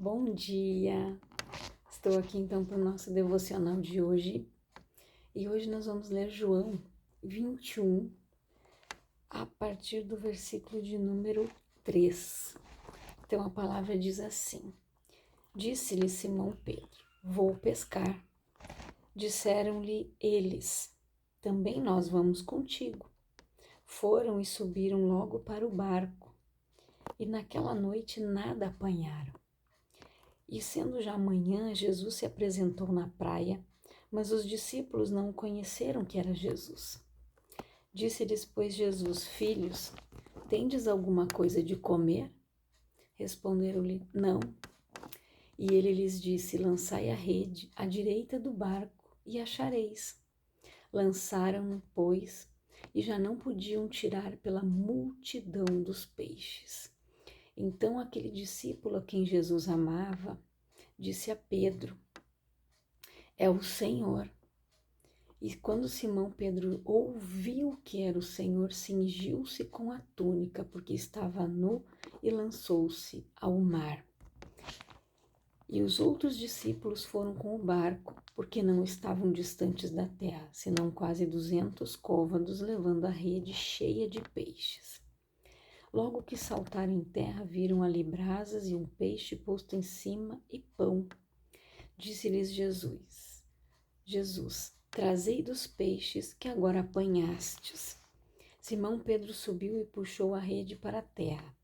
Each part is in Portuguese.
Bom dia! Estou aqui então para o nosso devocional de hoje e hoje nós vamos ler João 21 a partir do versículo de número 3. Então a palavra diz assim: Disse-lhe Simão Pedro: Vou pescar. Disseram-lhe eles: Também nós vamos contigo. Foram e subiram logo para o barco e naquela noite nada apanharam. E sendo já manhã, Jesus se apresentou na praia, mas os discípulos não conheceram que era Jesus. Disse-lhes, pois, Jesus: Filhos, tendes alguma coisa de comer? Responderam-lhe: Não. E ele lhes disse: Lançai a rede à direita do barco e achareis. Lançaram-no, pois, e já não podiam tirar pela multidão dos peixes. Então aquele discípulo a quem Jesus amava disse a Pedro: É o Senhor. E quando Simão Pedro ouviu que era o Senhor, cingiu-se com a túnica, porque estava nu, e lançou-se ao mar. E os outros discípulos foram com o barco, porque não estavam distantes da terra, senão quase 200 côvados, levando a rede cheia de peixes. Logo que saltaram em terra, viram ali brasas e um peixe posto em cima e pão. Disse-lhes Jesus: Trazei dos peixes que agora apanhastes. Simão Pedro subiu e puxou a rede para a terra,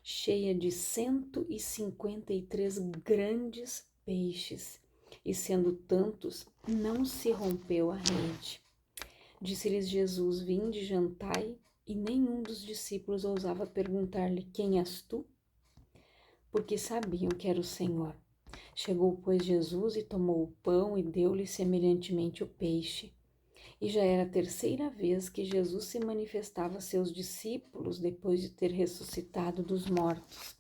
cheia de 153 grandes peixes, e sendo tantos, não se rompeu a rede. Disse-lhes Jesus: Vinde, jantai. E nenhum dos discípulos ousava perguntar-lhe: Quem és tu? Porque sabiam que era o Senhor. Chegou, pois, Jesus e tomou o pão e deu-lhe semelhantemente o peixe. E já era a terceira vez que Jesus se manifestava a seus discípulos depois de ter ressuscitado dos mortos.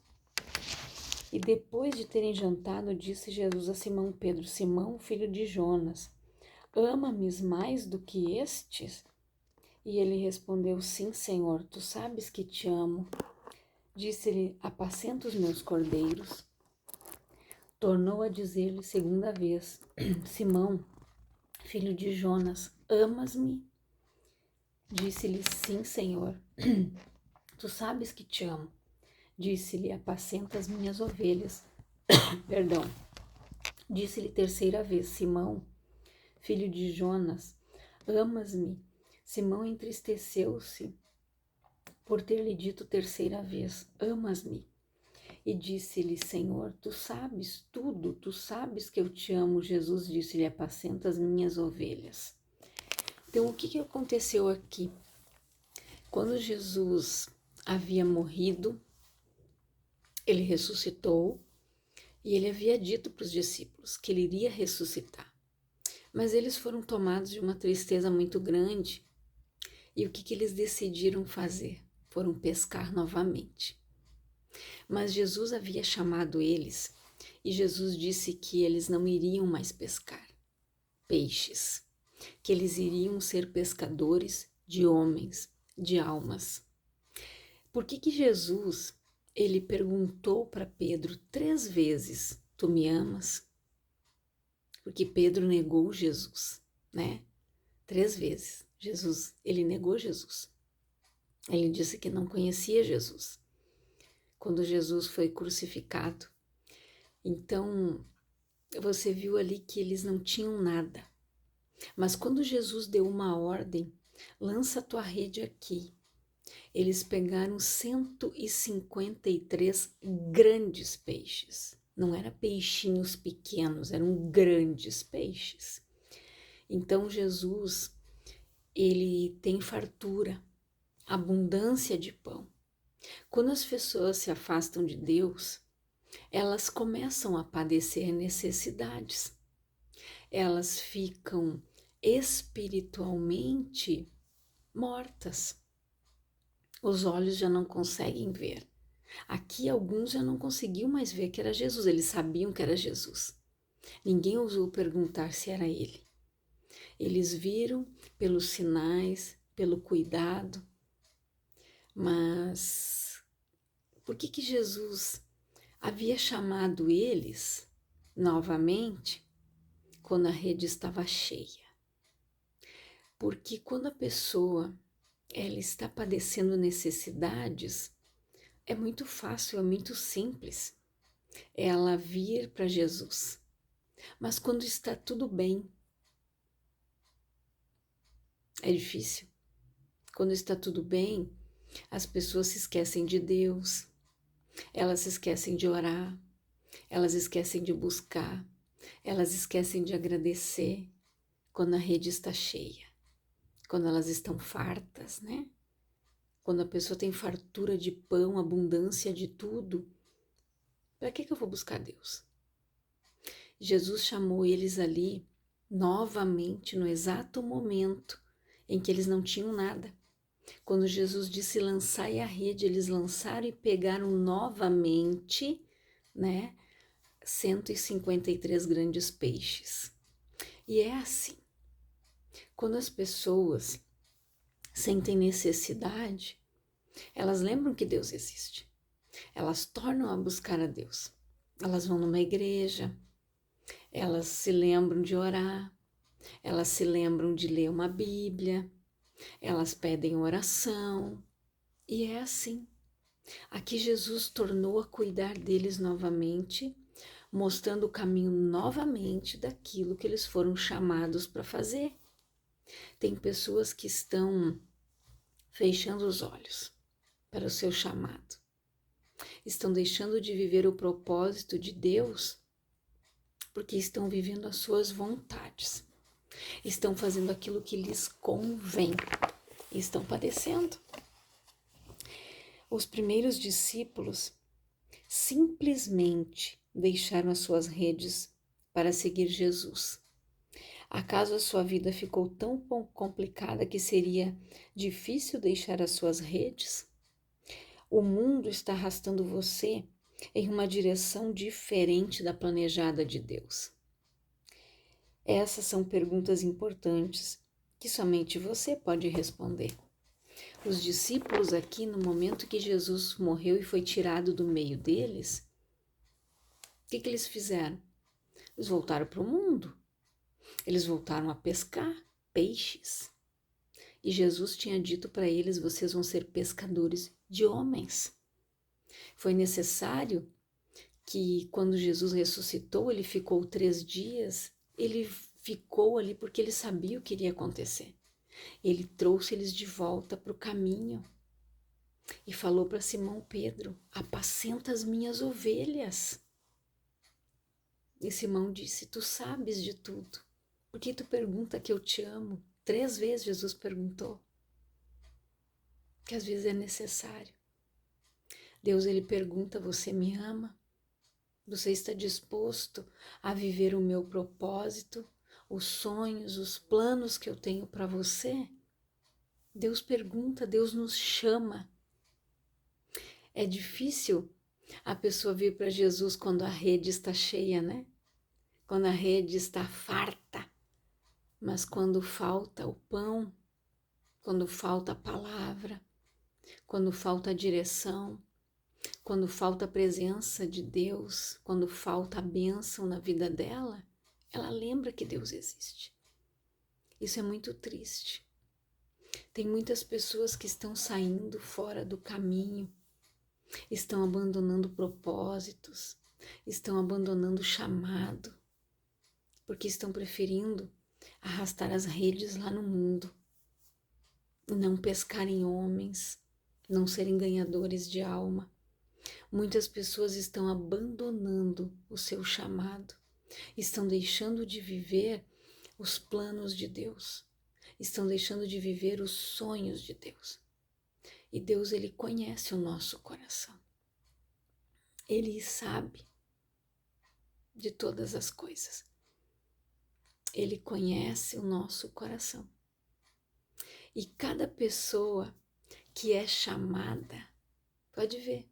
E depois de terem jantado, disse Jesus a Simão Pedro: Simão, filho de Jonas, ama-me mais do que estes? E ele respondeu: Sim, Senhor, tu sabes que te amo. Disse-lhe: Apacenta os meus cordeiros. Tornou a dizer-lhe segunda vez: Simão, filho de Jonas, amas-me? Disse-lhe: Sim, Senhor, tu sabes que te amo. Disse-lhe: Apacenta as minhas ovelhas. Perdão. Disse-lhe terceira vez: Simão, filho de Jonas, amas-me? Simão entristeceu-se por ter lhe dito terceira vez: Amas-me? E disse-lhe: Senhor, tu sabes tudo, tu sabes que eu te amo. Jesus disse-lhe: Apacenta as minhas ovelhas. Então, o que aconteceu aqui? Quando Jesus havia morrido, ele ressuscitou e ele havia dito para os discípulos que ele iria ressuscitar. Mas eles foram tomados de uma tristeza muito grande. E o que eles decidiram fazer? Foram pescar novamente. Mas Jesus havia chamado eles e Jesus disse que eles não iriam mais pescar peixes, que eles iriam ser pescadores de homens, de almas. Por que Jesus, ele perguntou para Pedro 3 vezes: Tu me amas? Porque Pedro negou Jesus, né? 3 vezes. Jesus, ele negou Jesus. Ele disse que não conhecia Jesus quando Jesus foi crucificado. Então, você viu ali que eles não tinham nada. Mas quando Jesus deu uma ordem, lança a tua rede aqui, eles pegaram 153 grandes peixes. Não eram peixinhos pequenos, eram grandes peixes. Então Jesus, ele tem fartura, abundância de pão. Quando as pessoas se afastam de Deus, elas começam a padecer necessidades. Elas ficam espiritualmente mortas. Os olhos já não conseguem ver. Aqui alguns já não conseguiam mais ver que era Jesus, eles sabiam que era Jesus. Ninguém ousou perguntar se era ele. Eles viram pelos sinais, pelo cuidado, mas por que Jesus havia chamado eles novamente quando a rede estava cheia. Porque quando a pessoa ela está padecendo necessidades, é muito fácil, é muito simples ela vir para Jesus. Mas quando está tudo bem, é difícil. Quando está tudo bem, as pessoas se esquecem de Deus, elas se esquecem de orar, elas esquecem de buscar, elas esquecem de agradecer quando a rede está cheia, quando elas estão fartas, né? Quando a pessoa tem fartura de pão, abundância de tudo, para que eu vou buscar Deus? Jesus chamou eles ali novamente no exato momento em que eles não tinham nada. Quando Jesus disse lançai a rede, eles lançaram e pegaram novamente, né, 153 grandes peixes. E é assim, quando as pessoas sentem necessidade, elas lembram que Deus existe. Elas tornam a buscar a Deus. Elas vão numa igreja, elas se lembram de orar, elas se lembram de ler uma Bíblia, elas pedem oração. E é assim. Aqui Jesus tornou a cuidar deles novamente, mostrando o caminho novamente daquilo que eles foram chamados para fazer. Tem pessoas que estão fechando os olhos para o seu chamado. Estão deixando de viver o propósito de Deus porque estão vivendo as suas vontades. Estão fazendo aquilo que lhes convém. E estão padecendo. Os primeiros discípulos simplesmente deixaram as suas redes para seguir Jesus. Acaso a sua vida ficou tão complicada que seria difícil deixar as suas redes? O mundo está arrastando você em uma direção diferente da planejada de Deus. Essas são perguntas importantes que somente você pode responder. Os discípulos aqui, no momento que Jesus morreu e foi tirado do meio deles, o que eles fizeram? Eles voltaram para o mundo. Eles voltaram a pescar peixes. E Jesus tinha dito para eles, vocês vão ser pescadores de homens. Foi necessário que quando Jesus ressuscitou, ele ficou 3 dias, ele ficou ali porque ele sabia o que iria acontecer. Ele trouxe eles de volta para o caminho e falou para Simão Pedro, apacenta as minhas ovelhas. E Simão disse, tu sabes de tudo, por que tu pergunta que eu te amo? 3 vezes Jesus perguntou, que às vezes é necessário. Deus, ele pergunta, você me ama? Você está disposto a viver o meu propósito, os sonhos, os planos que eu tenho para você? Deus pergunta, Deus nos chama. É difícil a pessoa vir para Jesus quando a rede está cheia, né? Quando a rede está farta. Mas quando falta o pão, quando falta a palavra, quando falta a direção, quando falta a presença de Deus, quando falta a bênção na vida dela, ela lembra que Deus existe. Isso é muito triste. Tem muitas pessoas que estão saindo fora do caminho, estão abandonando propósitos, estão abandonando o chamado, porque estão preferindo arrastar as redes lá no mundo, não pescarem homens, não serem ganhadores de alma. Muitas pessoas estão abandonando o seu chamado, estão deixando de viver os planos de Deus, estão deixando de viver os sonhos de Deus. E Deus, ele conhece o nosso coração. Ele sabe de todas as coisas. Ele conhece o nosso coração. E cada pessoa que é chamada, pode ver,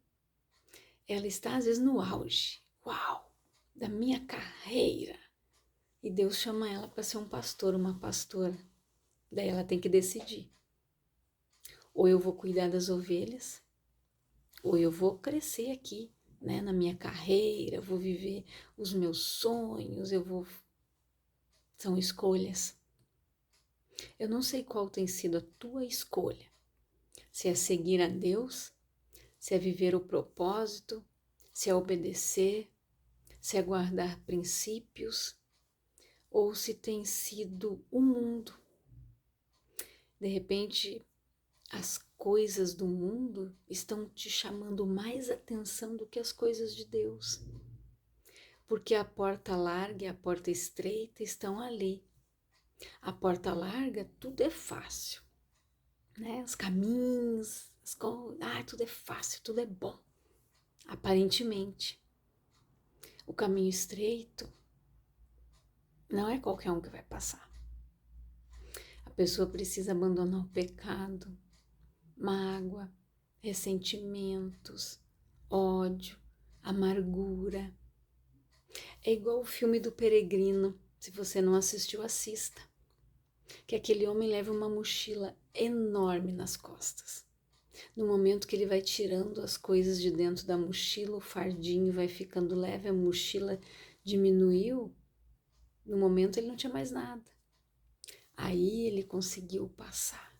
ela está às vezes no auge, uau, da minha carreira. E Deus chama ela para ser um pastor, uma pastora. Daí ela tem que decidir. Ou eu vou cuidar das ovelhas, ou eu vou crescer aqui né, na minha carreira, vou viver os meus sonhos, São escolhas. Eu não sei qual tem sido a tua escolha. Se é seguir a Deus, se é viver o propósito, se é obedecer, se é guardar princípios, ou se tem sido o mundo. De repente, as coisas do mundo estão te chamando mais atenção do que as coisas de Deus. Porque a porta larga e a porta estreita estão ali. A porta larga, tudo é fácil, né? Os caminhos, tudo é fácil, tudo é bom, aparentemente. O caminho estreito não é qualquer um que vai passar. A pessoa precisa abandonar o pecado, mágoa, ressentimentos, ódio, amargura. É igual o filme do Peregrino. Se você não assistiu, assista. Que aquele homem leva uma mochila enorme nas costas. No momento que ele vai tirando as coisas de dentro da mochila, o fardinho vai ficando leve, a mochila diminuiu. No momento ele não tinha mais nada. Aí ele conseguiu passar.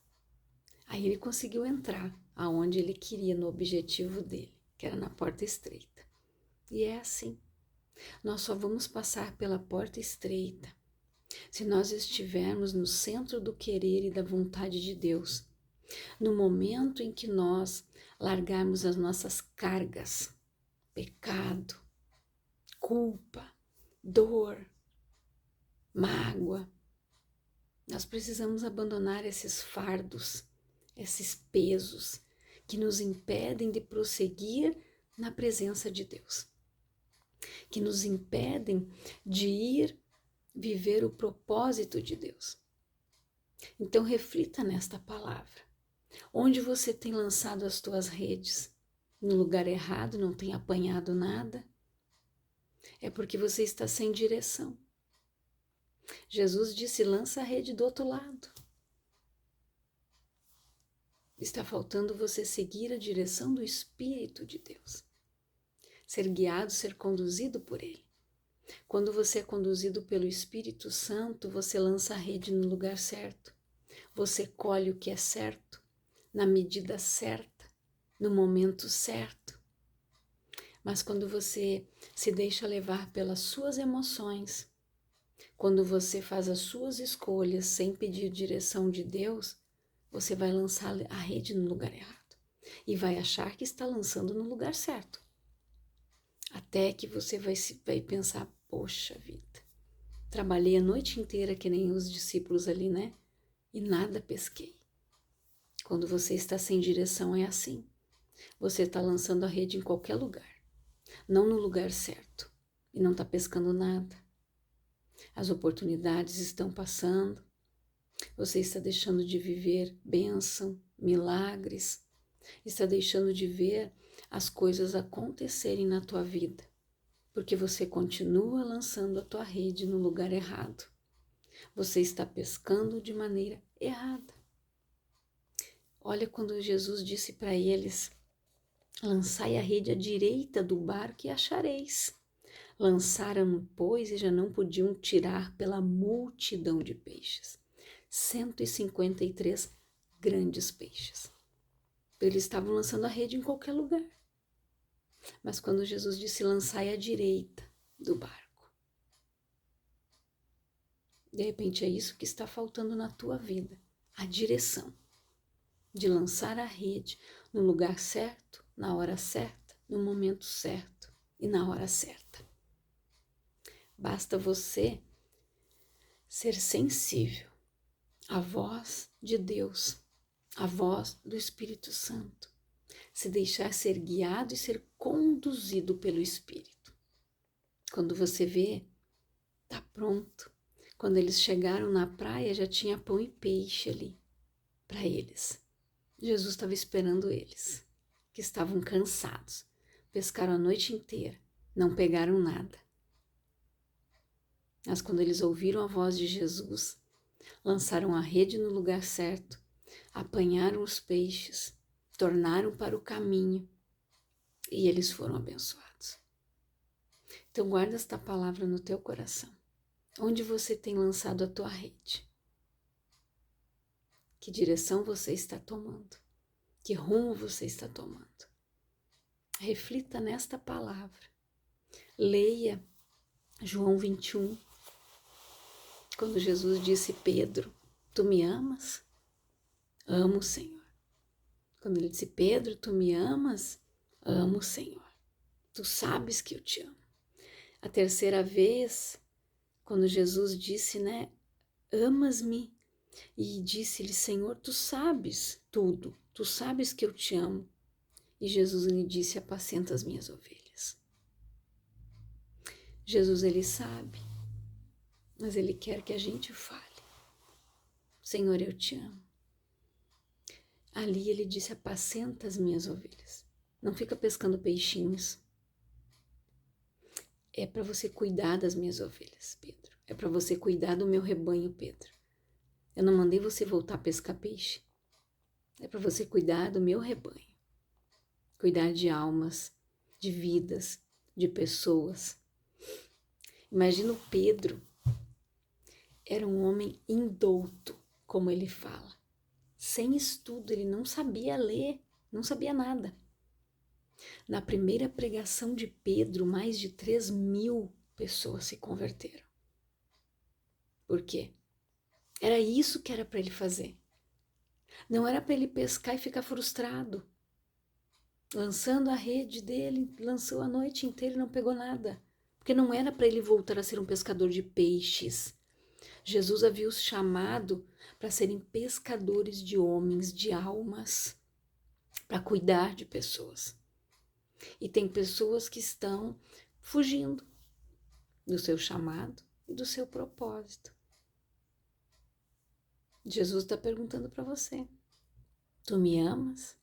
Aí ele conseguiu entrar aonde ele queria, no objetivo dele, que era na porta estreita. E é assim. Nós só vamos passar pela porta estreita se nós estivermos no centro do querer e da vontade de Deus. No momento em que nós largarmos as nossas cargas, pecado, culpa, dor, mágoa, nós precisamos abandonar esses fardos, esses pesos que nos impedem de prosseguir na presença de Deus, que nos impedem de ir viver o propósito de Deus. Então reflita nesta palavra. Onde você tem lançado as tuas redes? No lugar errado, não tem apanhado nada? É porque você está sem direção. Jesus disse, lança a rede do outro lado. Está faltando você seguir a direção do Espírito de Deus. Ser guiado, ser conduzido por Ele. Quando você é conduzido pelo Espírito Santo, você lança a rede no lugar certo. Você colhe o que é certo, na medida certa, no momento certo. Mas quando você se deixa levar pelas suas emoções, quando você faz as suas escolhas sem pedir direção de Deus, você vai lançar a rede no lugar errado e vai achar que está lançando no lugar certo. Até que você vai pensar, poxa vida, trabalhei a noite inteira que nem os discípulos ali, né? E nada pesquei. Quando você está sem direção é assim. Você está lançando a rede em qualquer lugar, não no lugar certo, e não está pescando nada. As oportunidades estão passando, você está deixando de viver bênção, milagres, está deixando de ver as coisas acontecerem na tua vida, porque você continua lançando a tua rede no lugar errado. Você está pescando de maneira errada. Olha quando Jesus disse para eles, lançai a rede à direita do barco e achareis. Lançaram, pois, e já não podiam tirar pela multidão de peixes. 153 grandes peixes. Eles estavam lançando a rede em qualquer lugar. Mas quando Jesus disse, lançai à direita do barco. De repente é isso que está faltando na tua vida. A direção de lançar a rede no lugar certo, na hora certa, no momento certo e na hora certa. Basta você ser sensível à voz de Deus, à voz do Espírito Santo, se deixar ser guiado e ser conduzido pelo Espírito. Quando você vê, tá pronto. Quando eles chegaram na praia, já tinha pão e peixe ali para eles. Jesus estava esperando eles, que estavam cansados. Pescaram a noite inteira, não pegaram nada. Mas quando eles ouviram a voz de Jesus, lançaram a rede no lugar certo, apanharam os peixes, tornaram para o caminho e eles foram abençoados. Então guarda esta palavra no teu coração. Onde você tem lançado a tua rede? Que direção você está tomando? Que rumo você está tomando? Reflita nesta palavra. Leia João 21, quando Jesus disse: Pedro, tu me amas? Amo, Senhor. Quando ele disse: Pedro, tu me amas? Amo, Senhor. Tu sabes que eu te amo. A terceira vez, quando Jesus disse, amas-me? E disse-lhe: Senhor, tu sabes tudo, tu sabes que eu te amo. E Jesus lhe disse: apacenta as minhas ovelhas. Jesus, ele sabe, mas ele quer que a gente fale: Senhor, eu te amo. Ali ele disse: apacenta as minhas ovelhas. Não fica pescando peixinhos. É para você cuidar das minhas ovelhas, Pedro. É para você cuidar do meu rebanho, Pedro. Eu não mandei você voltar a pescar peixe. É para você cuidar do meu rebanho. Cuidar de almas, de vidas, de pessoas. Imagina o Pedro. Era um homem indouto, como ele fala. Sem estudo, ele não sabia ler, não sabia nada. Na primeira pregação de Pedro, mais de 3.000 pessoas se converteram. Por quê? Era isso que era para ele fazer. Não era para ele pescar e ficar frustrado. Lançando a rede dele, lançou a noite inteira e não pegou nada. Porque não era para ele voltar a ser um pescador de peixes. Jesus havia os chamado para serem pescadores de homens, de almas, para cuidar de pessoas. E tem pessoas que estão fugindo do seu chamado e do seu propósito. Jesus está perguntando para você: tu me amas?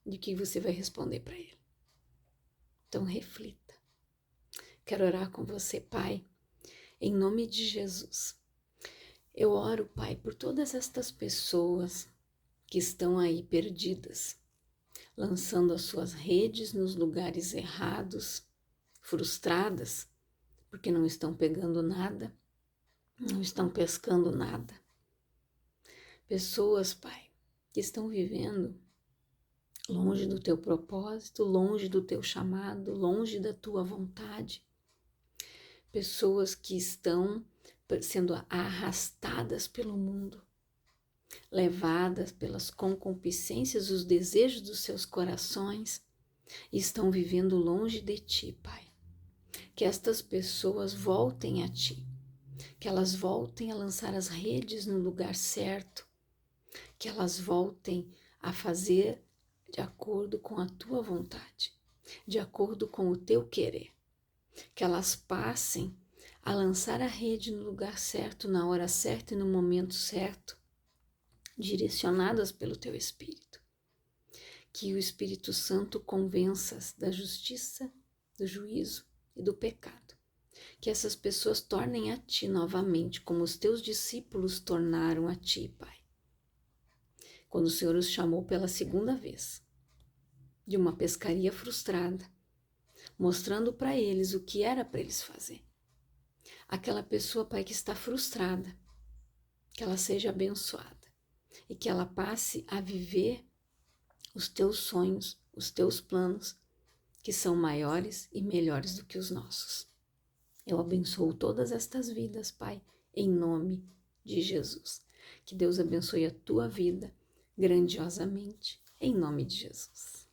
E o que você vai responder para ele? Então reflita. Quero orar com você, Pai, em nome de Jesus. Eu oro, Pai, por todas estas pessoas que estão aí perdidas, lançando as suas redes nos lugares errados, frustradas, porque não estão pegando nada, não estão pescando nada. Pessoas, Pai, que estão vivendo longe do teu propósito, longe do teu chamado, longe da tua vontade. Pessoas que estão sendo arrastadas pelo mundo, levadas pelas concupiscências, os desejos dos seus corações, e estão vivendo longe de ti, Pai. Que estas pessoas voltem a ti, que elas voltem a lançar as redes no lugar certo, que elas voltem a fazer de acordo com a tua vontade, de acordo com o teu querer, que elas passem a lançar a rede no lugar certo, na hora certa e no momento certo, direcionadas pelo teu Espírito. Que o Espírito Santo convença-as da justiça, do juízo e do pecado. Que essas pessoas tornem a ti novamente, como os teus discípulos tornaram a ti, Pai. Quando o Senhor os chamou pela segunda vez, de uma pescaria frustrada, mostrando para eles o que era para eles fazer. Aquela pessoa, Pai, que está frustrada, que ela seja abençoada e que ela passe a viver os teus sonhos, os teus planos, que são maiores e melhores do que os nossos. Eu abençoo todas estas vidas, Pai, em nome de Jesus. Que Deus abençoe a tua vida grandiosamente, em nome de Jesus.